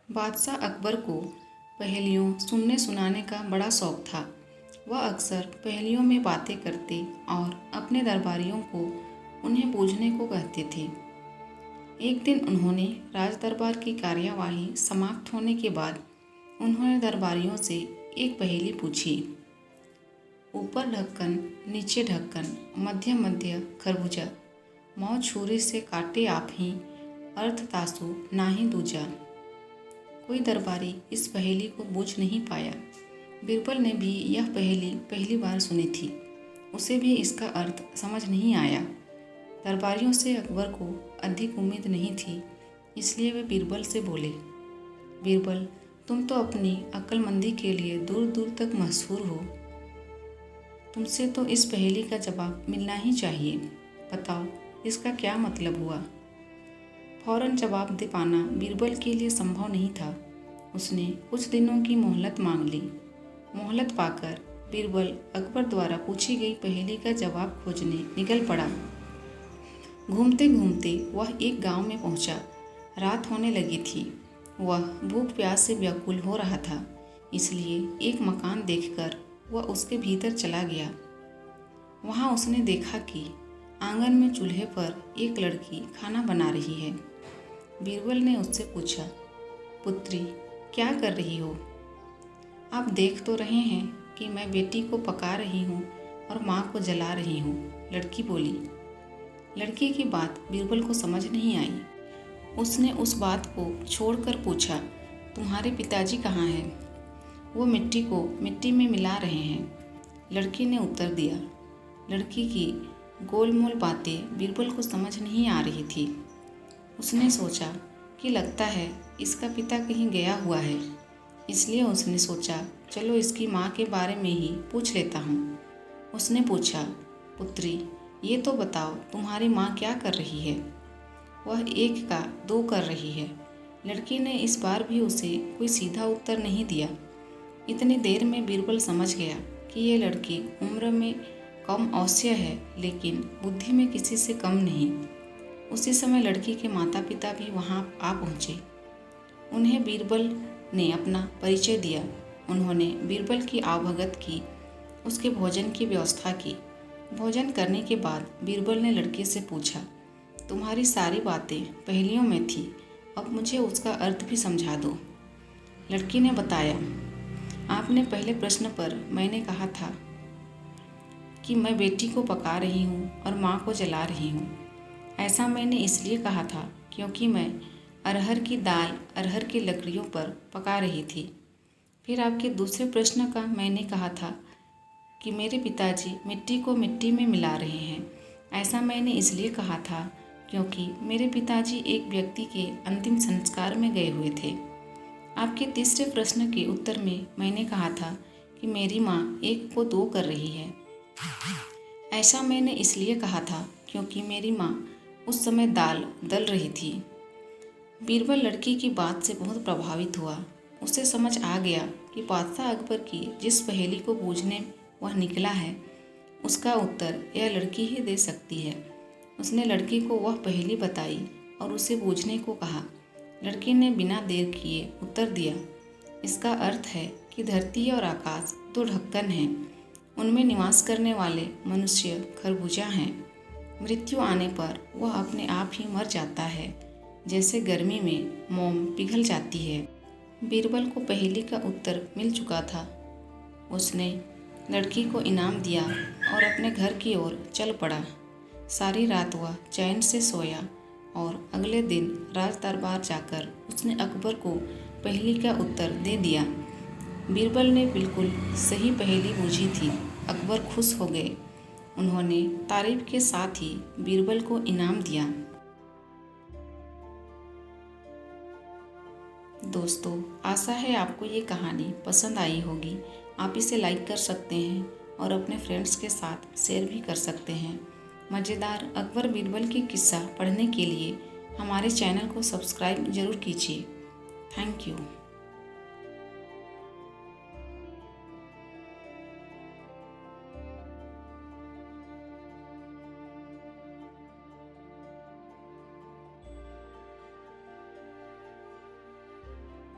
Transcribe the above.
बादशाह अकबर को पहेलियों सुनने सुनाने का बड़ा शौक था। वह अक्सर पहेलियों में बातें करते और अपने दरबारियों को उन्हें बूझने को कहते थे। एक दिन उन्होंने राज दरबार की कार्यवाही समाप्त होने के बाद उन्होंने दरबारियों से एक पहेली पूछी। ऊपर ढक्कन नीचे ढक्कन मध्य मध्य खरबूजा, मौ छुरी से काटे आप ही, अर्थ तासु नाही दूजा। कोई दरबारी इस पहेली को बूझ नहीं पाया। बीरबल ने भी यह पहेली पहली बार सुनी थी। उसे भी इसका अर्थ समझ नहीं आया। दरबारियों से अकबर को अधिक उम्मीद नहीं थी, इसलिए वे बीरबल से बोले, बीरबल, तुम तो अपनी अक्लमंदी के लिए दूर दूर तक मशहूर हो। तुमसे तो इस पहेली का जवाब मिलना ही चाहिए। बताओ इसका क्या मतलब हुआ। फौरन जवाब दे पाना बीरबल के लिए संभव नहीं था। उसने कुछ दिनों की मोहलत मांग ली। मोहलत पाकर बीरबल अकबर द्वारा पूछी गई पहेली का जवाब खोजने निकल पड़ा। घूमते घूमते वह एक गांव में पहुंचा। रात होने लगी थी। वह भूख प्यास से व्याकुल हो रहा था, इसलिए एक मकान देखकर वह उसके भीतर चला गया। वहां उसने देखा कि आंगन में चूल्हे पर एक लड़की खाना बना रही है। बीरबल ने उससे पूछा, पुत्री, क्या कर रही हो? आप देख तो रहे हैं कि मैं बेटी को पका रही हूँ और माँ को जला रही हूँ, लड़की बोली। लड़की की बात बीरबल को समझ नहीं आई। उसने उस बात को छोड़कर पूछा, तुम्हारे पिताजी कहाँ हैं? वो मिट्टी को मिट्टी में मिला रहे हैं, लड़की ने उत्तर दिया। लड़की की गोलमोल बातें बीरबल को समझ नहीं आ रही थी। उसने सोचा कि लगता है इसका पिता कहीं गया हुआ है, इसलिए उसने सोचा चलो इसकी माँ के बारे में ही पूछ लेता हूँ। उसने पूछा, पुत्री, ये तो बताओ तुम्हारी माँ क्या कर रही है? वह एक का दो कर रही है। लड़की ने इस बार भी उसे कोई सीधा उत्तर नहीं दिया। इतनी देर में बीरबल समझ गया कि ये लड़की उम्र में कम अवश्य है, लेकिन बुद्धि में किसी से कम नहीं। उसी समय लड़की के माता पिता भी वहां आ पहुंचे। उन्हें बीरबल ने अपना परिचय दिया। उन्होंने बीरबल की आवभगत की, उसके भोजन की व्यवस्था की। भोजन करने के बाद बीरबल ने लड़की से पूछा, तुम्हारी सारी बातें पहेलियों में थी, अब मुझे उसका अर्थ भी समझा दो। लड़की ने बताया, आपने पहले प्रश्न पर मैंने कहा था कि मैं बेटी को पका रही हूँ और माँ को जला रही हूँ। ऐसा मैंने इसलिए कहा था क्योंकि मैं अरहर की दाल अरहर की लकड़ियों पर पका रही थी। फिर आपके दूसरे प्रश्न का मैंने कहा था कि मेरे पिताजी मिट्टी को मिट्टी में मिला रहे हैं। ऐसा मैंने इसलिए कहा था क्योंकि मेरे पिताजी एक व्यक्ति के अंतिम संस्कार में गए हुए थे। आपके तीसरे प्रश्न के उत्तर में मैंने कहा था कि मेरी माँ एक को दो कर रही है। ऐसा मैंने इसलिए कहा था क्योंकि मेरी माँ उस समय दाल दल रही थी। बीरबल लड़की की बात से बहुत प्रभावित हुआ। उसे समझ आ गया कि बादशाह अकबर की जिस पहेली को बूझने वह निकला है, उसका उत्तर यह लड़की ही दे सकती है। उसने लड़की को वह पहेली बताई और उसे बूझने को कहा। लड़की ने बिना देर किए उत्तर दिया, इसका अर्थ है कि धरती और आकाश दो ढक्कन हैं, उनमें निवास करने वाले मनुष्य खरबूजा हैं। मृत्यु आने पर वह अपने आप ही मर जाता है, जैसे गर्मी में मोम पिघल जाती है। बीरबल को पहेली का उत्तर मिल चुका था। उसने लड़की को इनाम दिया और अपने घर की ओर चल पड़ा। सारी रात वह चैन से सोया और अगले दिन राज दरबार जाकर उसने अकबर को पहेली का उत्तर दे दिया। बीरबल ने बिल्कुल सही पहेली बूझी थी। अकबर खुश हो गए। उन्होंने तारीफ के साथ ही बीरबल को इनाम दिया। दोस्तों, आशा है आपको ये कहानी पसंद आई होगी। आप इसे लाइक कर सकते हैं और अपने फ्रेंड्स के साथ शेयर भी कर सकते हैं। मज़ेदार अकबर बीरबल की किस्सा पढ़ने के लिए हमारे चैनल को सब्सक्राइब जरूर कीजिए। Thank you.